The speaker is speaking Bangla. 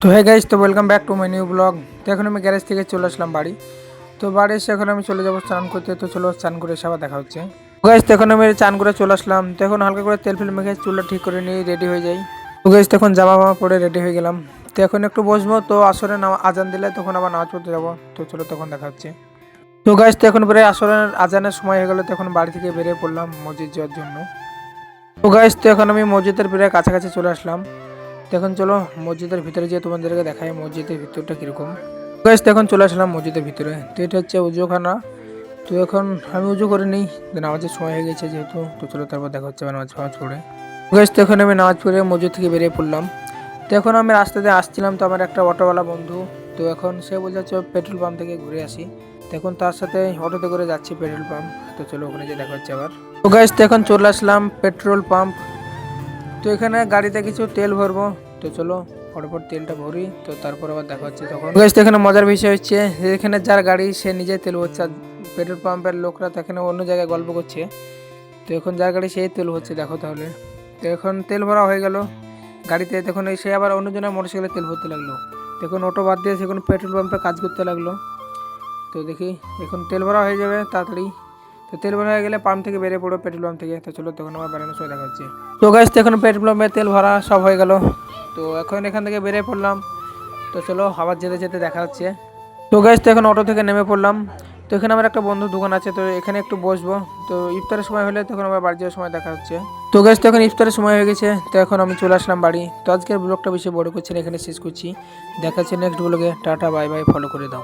তো হে গাইস, তো welcome back to my new blog. তো এখন আমি গ্যারেজ থেকে চলে আসলাম বাড়ি। তো বাড়ি এসে এখন আমি চলে যাবো স্নান করতে। তো চলো স্নান করে এসে আবার দেখা হচ্ছে। গাইস, তো এখন আমি চান করে চলে আসলাম। তো এখন হালকা করে তেল ফেল মেখে চুলটা ঠিক করে নিয়ে রেডি হয়ে যাই। তো গাইস, তখন জামা মামা পরে রেডি হয়ে গেলাম। তো এখন একটু বসবো, তো আসরে আজান দিলে তখন আবার নামাজ পড়তে যাবো। তো চলো তখন দেখা হচ্ছে। তো গাইস, তো এখন প্রায় আসরের আজানের সময় হয়ে গেলো। তো এখন বাড়ি থেকে বেরিয়ে পড়লাম মসজিদ যাওয়ার জন্য। তো গাইস, তো এখন আমি মসজিদের প্রায় কাছাকাছি চলে আসলাম। তো এখন চলো মসজিদের ভিতরে যেয়ে তোমাদেরকে দেখাই মসজিদের ভিতরটা কিরকম। গাইস, তো এখন চলে আসলাম মসজিদের ভিতরে। তো এটা হচ্ছে উজুখানা। তো এখন আমি উজু করে নিই, নামাজের সময় হয়ে গেছে যেহেতু। তো চলো তারপর দেখা হচ্ছে নামাজ ফামাজ পড়ে। গাইস, তো এখন আমি নামাজ পড়ে মসজিদ থেকে বেরিয়ে পড়লাম। তো এখন আমি রাস্তা দিয়ে আসছিলাম, তো আমার একটা অটোওয়ালা বন্ধু। তো এখন সে বলছে পেট্রোল পাম্প থেকে ঘুরে আসি। তো এখন তার সাথে অটোতে করে যাচ্ছি পেট্রোল পাম্প। তো চলো ওখানে যে দেখা হচ্ছে আবার। তো গাইস, তো এখন চলে আসলাম পেট্রোল পাম্প। তো এখানে গাড়িতে কিছু তেল ভরবো। তো চলো ফটাফট তেলটা ভরি, তো তারপর আবার দেখা হচ্ছে তখন। গাইস, তো এখানে মজার বিষয় হচ্ছে এখানে যার গাড়ি সে নিজে তেল ভরছে, আর পেট্রোল পাম্পের লোকরা তো এখানে অন্য জায়গায় গল্প করছে। তো এখন যার গাড়ি সেই তেল ভরছে, দেখো তাহলে। তো এখন তেল ভরা হয়ে গেল গাড়িতে। তখন সে আবার অন্যজনের মোটরসাইকেলে তেল ভরতে লাগলো। তখন অটো বাদ দিয়ে সে এখন পেট্রোল পাম্পে কাজ করতে লাগলো। তো দেখি এখন তেল ভরা হয়ে যাবে তাড়াতাড়ি। তো তেল ভরা হয়ে গেলে পাম্প থেকে বেরিয়ে পড়ো পেট্রোল পাম্প থেকে। তো চলো তখন আবার বেরোনোর সময় দেখা হচ্ছে। তো গাইস, তো এখন পেট্রোল পাম্পে তেল ভরা সব হয়ে গেল। তো এখন এখান থেকে বেরিয়ে পড়লাম। তো চলো আবার যেতে যেতে দেখা হচ্ছে। তো গাইস, তো এখন অটো থেকে নেমে পড়লাম। তো এখানে আমার একটা বন্ধুর দোকান আছে, তো এখানে একটু বসবো। তো ইফতারের সময় হলে তখন আবার বাড়ি যাওয়ার সময় দেখা হচ্ছে। তো গাইস, তো এখন ইফতারের সময় হয়ে গেছে। তো এখন আমি চলে আসলাম বাড়ি। তো আজকের ব্লগটা বেশি বড় করছি না, এখানে শেষ করছি। দেখা হচ্ছে নেক্সট ব্লগে। টাটা বাই বাই, ফলো করে দাও।